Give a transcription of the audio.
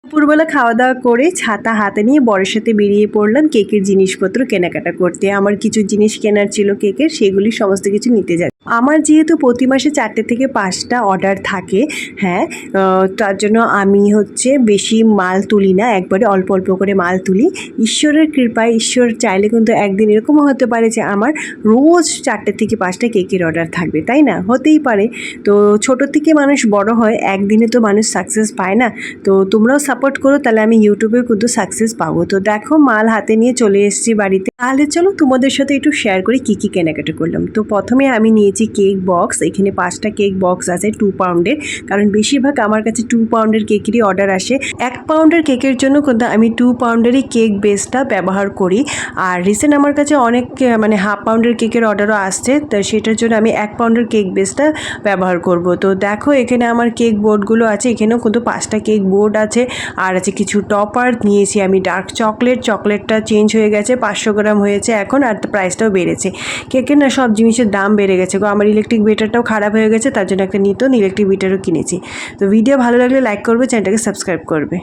দুপুরবেলা খাওয়া দাওয়া করে ছাতা হাতে নিয়ে বরের সাথে বেরিয়ে পড়লাম কেকের জিনিসপত্র কেনাকাটা করতে। আমার কিছু জিনিস কেনার ছিল কেকের, সেগুলি সমস্ত কিছু নিতে যাই। আমার যেহেতু প্রতি মাসে 4টে থেকে 5টা অর্ডার থাকে, হ্যাঁ, তার জন্য আমি বেশি মাল তুলি না, একবারে অল্প অল্প করে মাল তুলি। ঈশ্বরের কৃপায়, ঈশ্বর চাইলে কিন্তু একদিন এরকমও হতে পারে যে আমার রোজ 4টে থেকে 5টা কেকের অর্ডার থাকবে, তাই না? হতেই পারে। তো ছোটো থেকে মানুষ বড় হয়, একদিনে তো মানুষ সাকসেস পায় না। তো তোমরাও সাপোর্ট করো, তাহলে আমি ইউটিউবে কিন্তু সাকসেস পাবো। তো দেখো মাল হাতে নিয়ে চলে এসেছি বাড়িতে। তাহলে চলো তোমাদের সাথে একটু শেয়ার করি কী কী কেনাকাটা করলাম। তো প্রথমে আমি নিয়েছি কেক বক্স। এখানে 5টা কেক বক্স আছে 2 পাউন্ডের, কারণ বেশিরভাগ আমার কাছে 2 পাউন্ডের কেকেরই অর্ডার আসে। 1 পাউন্ডের কেকের জন্য কিন্তু আমি 2 পাউন্ডেরই কেক বেসটা ব্যবহার করি। আর রিসেন্ট আমার কাছে অনেক মানে হাফ পাউন্ডের কেকের অর্ডারও আসছে, তো সেটার জন্য আমি 1 পাউন্ডের কেক বেসটা ব্যবহার করব। তো দেখো এখানে আমার কেক বোর্ডগুলো আছে, এখানেও কিন্তু 5টা কেক বোর্ড আছে। আর আছে কিছু টপার নিয়েছি আমি, ডার্ক চকলেটটা চেঞ্জ হয়ে গেছে, 500 গ্রাম হয়েছে এখন, আর প্রাইসটাও বেড়েছে। কেকের না সব জিনিসের দাম বেড়ে গেছে গো। আমার ইলেকট্রিক বিটারটাও খারাপ হয়ে গেছে, তার জন্য একটা নতুন ইলেকট্রিক বিটারও কিনেছি। তো ভিডিও ভালো লাগলে লাইক করবে, চ্যানেলটাকে সাবস্ক্রাইব করবে।